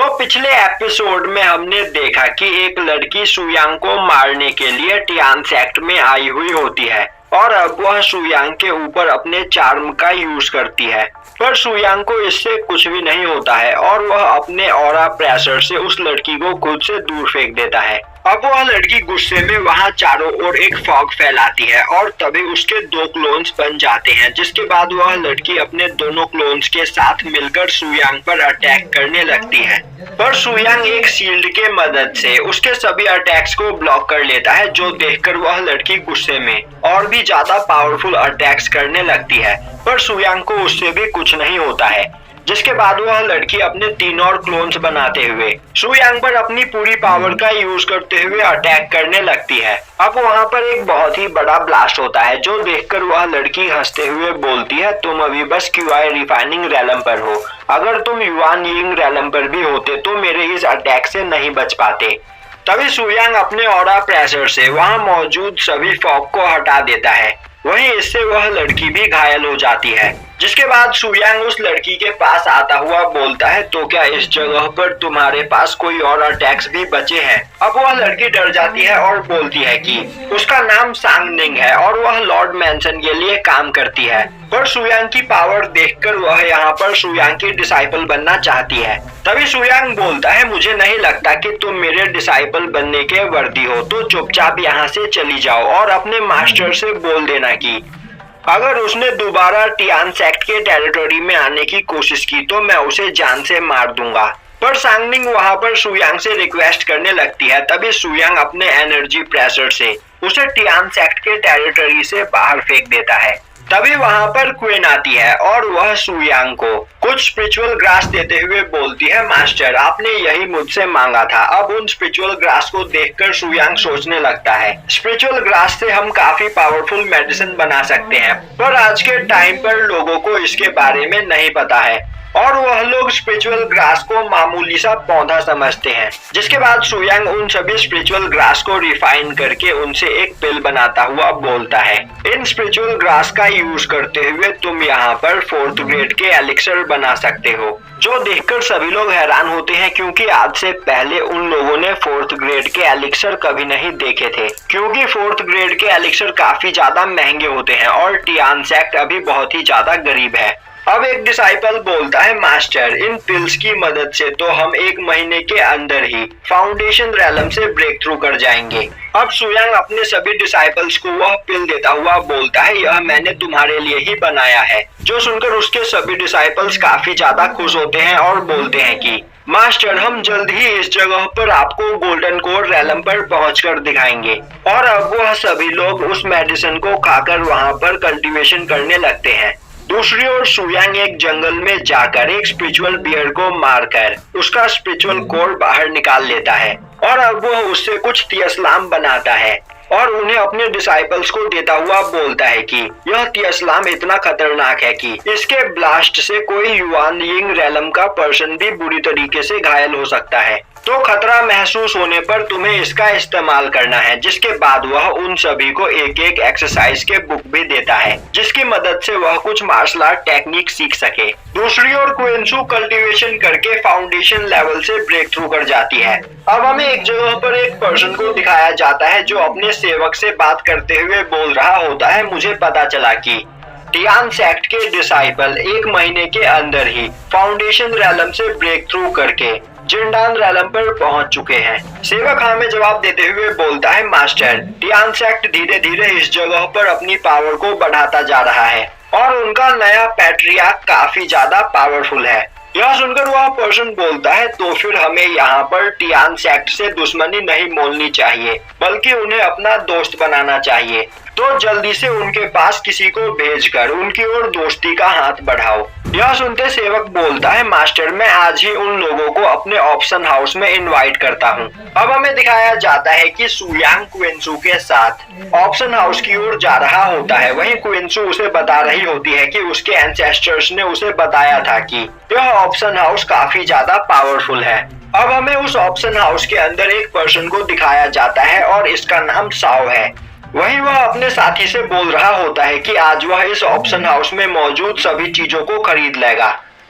तो पिछले एपिसोड में हमने देखा कि एक लड़की सुयांग को मारने के लिए टियान सेक्ट में आई हुई होती है और अब वह सुयांग के ऊपर अपने चार्म का यूज करती है, पर सुयांग को इससे कुछ भी नहीं होता है और वह अपने ऑरा प्रेशर से उस लड़की को खुद से दूर फेंक देता है। अब वह लड़की गुस्से में वहां चारों ओर एक फॉग फैलाती है और तभी उसके दो क्लोन्स बन जाते हैं, जिसके बाद वह लड़की अपने दोनों क्लोन्स के साथ मिलकर सुयांग पर अटैक करने लगती है। पर सुयांग एक शील्ड के मदद से उसके सभी अटैक्स को ब्लॉक कर लेता है, जो देखकर वह लड़की गुस्से में और भी ज्यादा पावरफुल अटैक्स करने लगती है, पर सुयांग को उससे भी कुछ नहीं होता है। जिसके बाद वह लड़की अपने 3 और क्लोन्स बनाते हुए सुयांग पर अपनी पूरी पावर का यूज करते हुए अटैक करने लगती है। अब वहां पर एक बहुत ही बड़ा ब्लास्ट होता है, जो देखकर वह लड़की हंसते हुए बोलती है, तुम अभी बस क्यूआई रिफाइनिंग रैलम पर हो, अगर तुम युआन यिंग रैलम पर भी होते तो मेरे इस अटैक से नहीं बच पाते। तभी सुयांग अपने ऑरा प्रेशर से वहां मौजूद सभी फॉग को हटा देता है, वहीं इससे वह लड़की भी घायल हो जाती है। जिसके बाद सुयांग उस लड़की के पास आता हुआ बोलता है, तो क्या इस जगह पर तुम्हारे पास कोई और अटैक्स भी बचे हैं? अब वह लड़की डर जाती है और बोलती है कि उसका नाम सांगनिंग है और वह लॉर्ड मैंसन के लिए काम करती है, पर सुयांग की पावर देखकर वह यहाँ पर सुयांग की डिसाइपल बनना चाहती है। तभी सुयांग बोलता है, मुझे नहीं लगता कि तुम मेरे डिसाइपल बनने के वर्दी हो, तो चुपचाप यहाँ से चली जाओ और अपने मास्टर से बोल देना कि अगर उसने दोबारा टियान सेक्ट के टेरिटरी में आने की कोशिश की तो मैं उसे जान से मार दूंगा। पर सांगनिंग वहां पर सुयांग से रिक्वेस्ट करने लगती है, तभी सुयांग अपने एनर्जी प्रेशर से उसे टियान सेक्ट के टेरिटरी से बाहर फेंक देता है। तभी वहां पर क्वीन आती है और वह सुयांग को कुछ स्पिरिचुअल ग्रास देते हुए बोलती है, मास्टर आपने यही मुझसे मांगा था। अब उन स्पिरिचुअल ग्रास को देखकर सुयांग सोचने लगता है, स्पिरिचुअल ग्रास से हम काफी पावरफुल मेडिसिन बना सकते हैं, पर आज के टाइम पर लोगों को इसके बारे में नहीं पता है और वह लोग स्पिरिचुअल ग्रास को मामूली सा पौधा समझते हैं। जिसके बाद सुयांग उन सभी स्पिरिचुअल ग्रास को रिफाइन करके उनसे एक पिल बनाता हुआ बोलता है, इन स्पिरिचुअल ग्रास का यूज करते हुए तुम यहाँ पर 4th ग्रेड के एलिक्सर बना सकते हो। जो देखकर सभी लोग हैरान होते हैं, क्योंकि आज से पहले उन लोगों ने 4th ग्रेड के एलिक्सर कभी नहीं देखे थे, क्योंकि 4th ग्रेड के एलिक्सर काफी ज्यादा महंगे होते हैं और टियान सेक्ट अभी बहुत ही ज्यादा गरीब है। अब एक डिसाइपल बोलता है, मास्टर इन पिल्स की मदद से तो हम 1 महीने के अंदर ही फाउंडेशन रैलम से ब्रेक थ्रू कर जाएंगे। अब सुयांग अपने सभी डिसाइपल्स को वह पिल देता हुआ बोलता है, यह मैंने तुम्हारे लिए ही बनाया है। जो सुनकर उसके सभी डिसाइपल्स काफी ज्यादा खुश होते हैं और बोलते हैं कि मास्टर हम जल्द ही इस जगह पर आपको गोल्डन कोर रैलम पर पहुंचकर दिखाएंगे। और अब वह सभी लोग उस मेडिसिन को खाकर वहां पर कल्टीवेशन करने लगते हैं। दूसरी ओर सुयांग एक जंगल में जाकर एक स्पिरिचुअल बियर को मारकर उसका स्पिरिचुअल कोर बाहर निकाल लेता है और अब वह उससे कुछ तियस्लाम बनाता है और उन्हें अपने डिसाइपल्स को देता हुआ बोलता है कि यह तियस्लाम इतना खतरनाक है कि इसके ब्लास्ट से कोई युआन यिंग रैलम का पर्सन भी बुरी तरीके से घायल हो सकता है, तो खतरा महसूस होने पर तुम्हें इसका इस्तेमाल करना है। जिसके बाद वह उन सभी को एक एक एक्सरसाइज के बुक भी देता है, जिसकी मदद से वह कुछ मार्शल आर्ट टेक्निक सीख सके। दूसरी ओर क्वेंसू कल्टीवेशन करके फाउंडेशन लेवल से ब्रेक थ्रू कर जाती है। अब हमें एक जगह पर एक पर्सन को दिखाया जाता है जो अपने सेवक से बात करते हुए बोल रहा होता है, मुझे पता चला कि टियान सेक्ट के डिसाइपल 1 महीने के अंदर ही फाउंडेशन रैलम से ब्रेक थ्रू करके जिंडान रैलम पर पहुंच चुके हैं। सेवक हमें जवाब देते हुए बोलता है, मास्टर टियान सेक्ट धीरे धीरे इस जगह पर अपनी पावर को बढ़ाता जा रहा है और उनका नया पैट्रियार्क काफी ज्यादा पावरफुल है। यह सुनकर वह पर्सन बोलता है, तो फिर हमें यहाँ पर टियान सेक्ट से दुश्मनी नहीं मोलनी चाहिए, बल्कि उन्हें अपना दोस्त बनाना चाहिए। तो जल्दी से उनके पास किसी को भेजकर उनकी ओर दोस्ती का हाथ बढ़ाओ। यह सुनते सेवक बोलता है, मास्टर मैं आज ही उन लोगों को अपने ऑप्शन हाउस में इनवाइट करता हूँ। अब हमें दिखाया जाता है कि सुयांग क्वेंसू के साथ ऑप्शन हाउस की ओर जा रहा होता है। वहीं क्वेंसू उसे बता रही होती है कि उसके एंसेस्टर्स ने उसे बताया था कि यह ऑप्शन हाउस काफी ज्यादा पावरफुल है। अब हमें उस ऑप्शन हाउस के अंदर एक पर्सन को दिखाया जाता है और इसका नाम साओ है। वहीं वह अपने साथी से बोल रहा होता है कि आज वह इस ऑप्शन हाउस में मौजूद सभी चीजों को खरीद लेगा।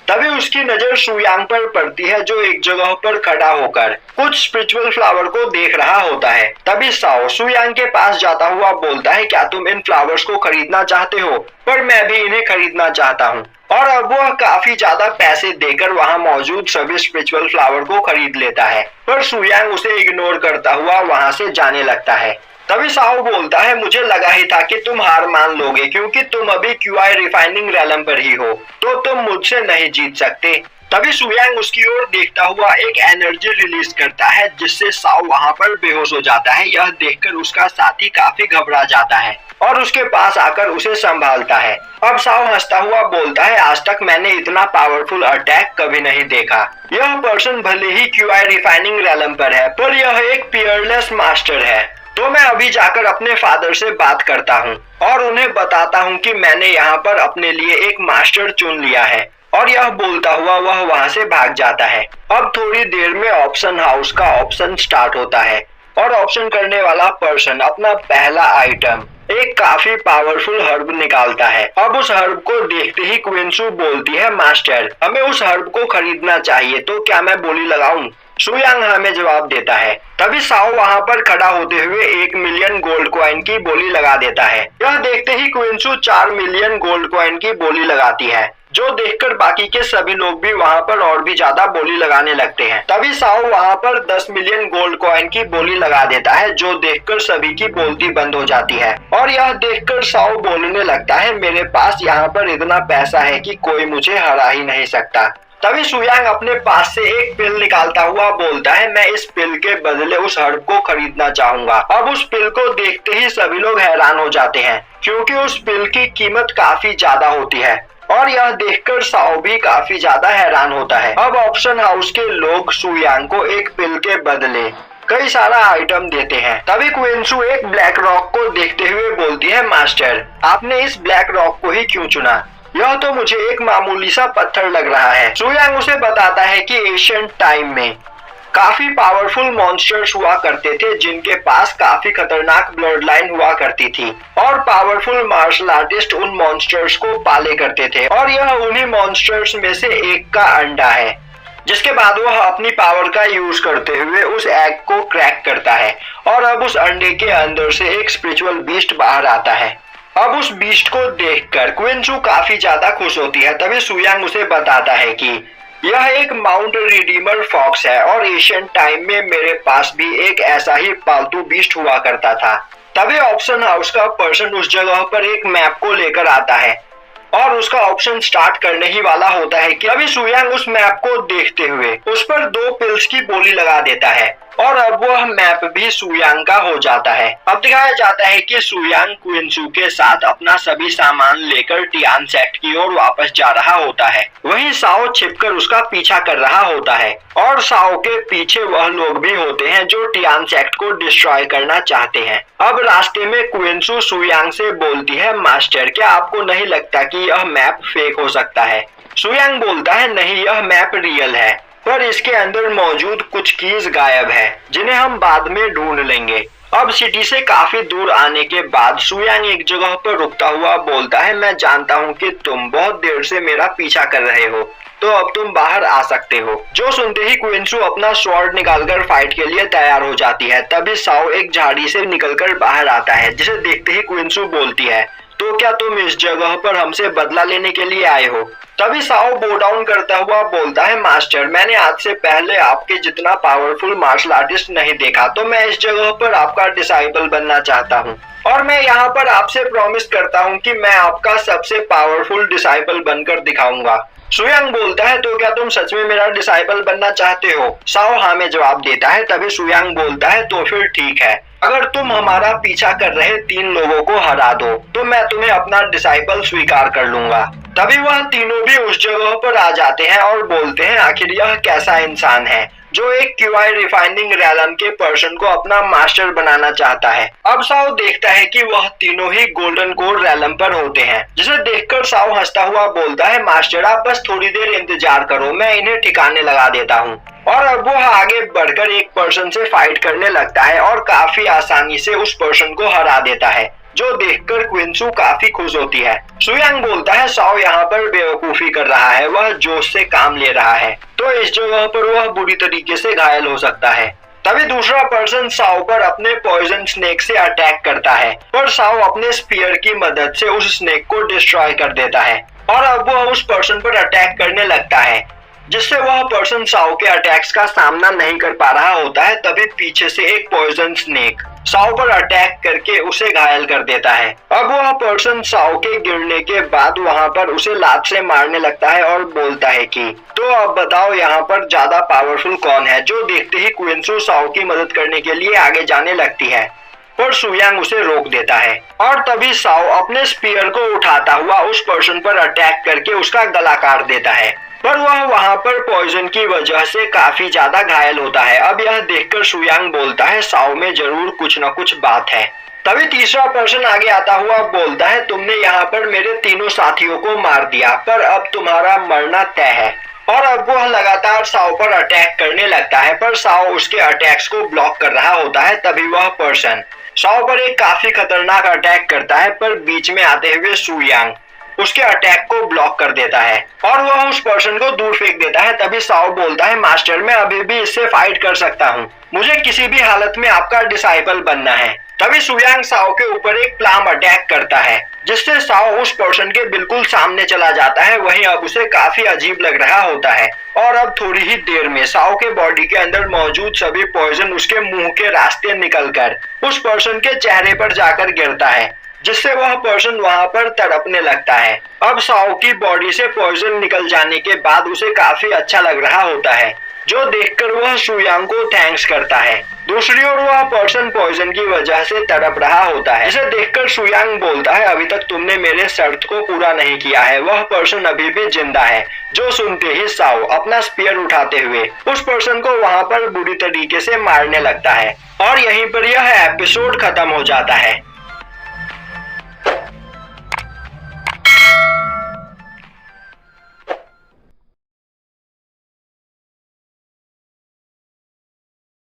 तभी उसकी नजर सुयांग पर पड़ती है, जो एक जगह पर खड़ा होकर कुछ स्पिरिचुअल फ्लावर को देख रहा होता है। तभी साओ सुयांग के पास जाता हुआ बोलता है, क्या तुम इन फ्लावर्स को खरीदना चाहते हो? पर मैं भी इन्हें खरीदना चाहता हूँ। और अब वह काफी ज्यादा पैसे देकर वहाँ मौजूद सभी स्पिरिचुअल फ्लावर को खरीद लेता है, पर सुयांग उसे इग्नोर करता हुआ वहाँ से जाने लगता है। तभी साओ बोलता है, मुझे लगा ही था कि तुम हार मान लोगे, क्योंकि तुम अभी क्यूआई रिफाइनिंग रैलम पर ही हो, तो तुम मुझसे नहीं जीत सकते। तभी सुयांग उसकी ओर देखता हुआ एक एनर्जी रिलीज करता है, जिससे साओ वहां पर बेहोश हो जाता है। यह देखकर उसका साथी काफी घबरा जाता है और उसके पास आकर उसे संभालता है। अब साओ हंसता हुआ बोलता है, आज तक मैंने इतना पावरफुल अटैक कभी नहीं देखा। यह पर्सन भले ही क्यूआई रिफाइनिंग रैलम पर है, पर यह एक पियरलेस मास्टर है। तो मैं अभी जाकर अपने फादर से बात करता हूँ और उन्हें बताता हूँ कि मैंने यहाँ पर अपने लिए एक मास्टर चुन लिया है। और यह बोलता हुआ वह वहाँ से भाग जाता है। अब थोड़ी देर में ऑप्शन हाउस का ऑप्शन स्टार्ट होता है और ऑप्शन करने वाला पर्सन अपना पहला आइटम एक काफी पावरफुल हर्ब निकालता है। अब उस हर्ब को देखते ही क्विंसू बोलती है, मास्टर हमें उस हर्ब को खरीदना चाहिए, तो क्या मैं बोली लगाऊं? सुयांग हमें जवाब देता है। तभी साओ वहां पर खड़ा होते हुए 1 मिलियन गोल्ड कॉइन की बोली लगा देता है। यह देखते ही क्विंसू 4 मिलियन गोल्ड कॉइन की बोली लगाती है, जो देखकर बाकी के सभी लोग भी वहां पर और भी ज्यादा बोली लगाने लगते हैं। तभी साओ वहां पर 10 मिलियन गोल्ड कॉइन की बोली लगा देता है, जो देखकर सभी की बोलती बंद हो जाती है। और यह देखकर साओ बोलने लगता है, मेरे पास यहाँ पर इतना पैसा है कि कोई मुझे हरा ही नहीं सकता। तभी सुयांग अपने पास से एक पिल निकालता हुआ बोलता है, मैं इस पिल के बदले उस हर्ब को खरीदना चाहूंगा। अब उस पिल को देखते ही सभी लोग हैरान हो जाते हैं, क्योंकि उस पिल की कीमत काफी ज्यादा होती है। और यह देखकर साओ भी काफी ज्यादा हैरान होता है। अब ऑप्शन हाउस के लोग सुयांग को एक पिल के बदले कई सारा आइटम देते हैं। तभी क्विंसू एक ब्लैक रॉक को देखते हुए बोलती है, मास्टर आपने इस ब्लैक रॉक को ही क्यों चुना? यह तो मुझे एक मामूली सा पत्थर लग रहा है। सुयांग उसे बताता है कि एशियंट टाइम में काफी पावरफुल मॉन्स्टर्स हुआ करते थे, जिनके पास काफी खतरनाक ब्लड लाइन हुआ करती थी और पावरफुल मार्शल आर्टिस्ट उन मॉन्स्टर्स को पाले करते थे। और यह उन्हीं मॉन्स्टर्स में से एक का अंडा है, जिसके बाद वह अपनी पावर का यूज करते हुए उस एग को क्रैक करता है और अब उस अंडे के अंदर से एक स्पिरिचुअल बीस्ट बाहर आता है। अब उस बीस्ट को देखकर क्विंसू काफी ज्यादा खुश होती है। तभी सुयांग उसे बताता है कि यह एक माउंट रिडीमर फॉक्स है और एशियन टाइम में मेरे पास भी एक ऐसा ही पालतू बीस्ट हुआ करता था। तभी ऑप्शन हाउस का पर्सन उस जगह पर एक मैप को लेकर आता है और उसका ऑप्शन स्टार्ट करने ही वाला होता है कि अभी सुयांग उस मैप को देखते हुए उस पर 2 पिल्स की बोली लगा देता है और अब वह मैप भी सुयांग का हो जाता है। अब दिखाया जाता है कि सुयांग क्विंसू के साथ अपना सभी सामान लेकर टियान सेक्ट की ओर वापस जा रहा होता है। वहीं साओ छिपकर उसका पीछा कर रहा होता है और साओ के पीछे वह लोग भी होते हैं जो टियान सेक्ट को डिस्ट्रॉय करना चाहते हैं। अब रास्ते में क्विंसू सुयांग से बोलती है, मास्टर क्या आपको नहीं लगता कि यह मैप फेक हो सकता है? सुयांग बोलता है, नहीं यह मैप रियल है, पर इसके अंदर मौजूद कुछ कीज गायब है, जिन्हें हम बाद में ढूंढ लेंगे। अब सिटी से काफी दूर आने के बाद सुयांग एक जगह पर रुकता हुआ बोलता है, मैं जानता हूँ कि तुम बहुत देर से मेरा पीछा कर रहे हो, तो अब तुम बाहर आ सकते हो। जो सुनते ही क्विंसू अपना स्वॉर्ड निकालकर फाइट के लिए तैयार हो जाती है। तभी साओ एक झाड़ी से निकलकर बाहर आता है, जिसे देखते ही क्विंसू बोलती है, तो क्या तुम इस जगह पर हमसे बदला लेने के लिए आए हो? तभी साओ बो डाउन करता हुआ बोलता है, मास्टर मैंने आज से पहले आपके जितना पावरफुल मार्शल आर्टिस्ट नहीं देखा, तो मैं इस जगह पर आपका डिसाइपल बनना चाहता हूँ और मैं यहाँ पर आपसे प्रॉमिस करता हूँ कि मैं आपका सबसे पावरफुल डिसाइपल बनकर दिखाऊंगा। सुयांग बोलता है, तो क्या तुम सच में मेरा डिसाइपल बनना चाहते हो? साओ हाँ में जवाब देता है। तभी सुयांग बोलता है, तो फिर ठीक है, अगर तुम हमारा पीछा कर रहे 3 लोगों को हरा दो तो मैं तुम्हें अपना डिसाइपल स्वीकार कर लूंगा। तभी वह तीनों भी उस जगह पर आ जाते हैं और बोलते हैं, आखिर यह कैसा इंसान है जो एक क्यूआई रिफाइनिंग रैलम के पर्सन को अपना मास्टर बनाना चाहता है। अब साओ देखता है कि वह तीनों ही गोल्डन कोर रैलम पर होते हैं, जिसे देखकर साओ हंसता हुआ बोलता है, मास्टर आप बस थोड़ी देर इंतजार करो, मैं इन्हें ठिकाने लगा देता हूँ। और अब वह आगे बढ़कर एक पर्सन से फाइट करने लगता है और काफी आसानी से उस पर्सन को हरा देता है। जो देखकर क्विंसू काफी खुश होती है। सुयांग बोलता है साओ यहाँ पर बेवकूफी कर रहा है, वह जोश से काम ले रहा है, तो इस जगह पर वह बुरी तरीके से घायल हो सकता है। तभी दूसरा पर्सन साओ पर अपने पॉइजन स्नेक से अटैक करता है, पर साओ अपने स्पीयर की मदद से उस स्नेक को डिस्ट्रॉय कर देता है और अब वह उस पर्सन पर अटैक करने लगता है, जिससे वह पर्सन साओ के अटैक्स का सामना नहीं कर पा रहा होता है। तभी पीछे से एक पॉइजन स्नेक साओ पर अटैक करके उसे घायल कर देता है। अब वह पर्सन साओ के गिरने के बाद वहां पर उसे लात से मारने लगता है और बोलता है कि तो अब बताओ यहाँ पर ज्यादा पावरफुल कौन है। जो देखते ही क्विंसू साओ की मदद करने के लिए आगे जाने लगती है, पर सुयांग उसे रोक देता है और तभी साओ अपने स्पीयर को उठाता हुआ उस पर्सन पर अटैक करके उसका गला काट देता है, पर वह वहां पर पॉइजन की वजह से काफी ज्यादा घायल होता है। अब यह देखकर सुयांग बोलता है साओ में जरूर कुछ न कुछ बात है। तभी तीसरा पर्सन आगे आता हुआ बोलता है तुमने यहाँ पर मेरे तीनों साथियों को मार दिया, पर अब तुम्हारा मरना तय है। और अब वह लगातार साओ पर अटैक करने लगता है, पर साओ उसके अटैक्स को ब्लॉक कर रहा होता है। तभी वह पर्सन साओ पर एक काफी खतरनाक अटैक करता है, पर बीच में आते हुए सुयांग उसके अटैक को ब्लॉक कर देता है और वह उस पर्सन को दूर फेंक देता है। तभी साओ बोलता है मास्टर मैं अभी भी इससे फाइट कर सकता हूँ, मुझे किसी भी हालत में आपका डिसाइपल बनना है। तभी सुयांग साओ के ऊपर एक प्लाम अटैक करता है, जिससे साओ उस पर्सन के बिल्कुल सामने चला जाता है। वहीं अब उसे काफी अजीब लग रहा होता है और अब थोड़ी ही देर में साओ के बॉडी के अंदर मौजूद सभी पॉइजन उसके मुंह के रास्ते निकलकर उस पर्सन के चेहरे पर जाकर गिरता है, जिससे वह पर्सन वहां पर तड़पने लगता है। अब साओ की बॉडी से पॉइजन निकल जाने के बाद उसे काफी अच्छा लग रहा होता है, जो देखकर वह सुयांग को थैंक्स करता है। दूसरी ओर वह पर्सन पॉइजन की वजह से तड़प रहा होता है, जिसे देखकर सुयांग बोलता है अभी तक तुमने मेरे शर्त को पूरा नहीं किया है, वह पर्सन अभी भी जिंदा है। जो सुनते ही साओ अपना स्पीयर उठाते हुए उस पर्सन को वहां पर बुरी तरीके से मारने लगता है और यहीं पर यह एपिसोड खत्म हो जाता है।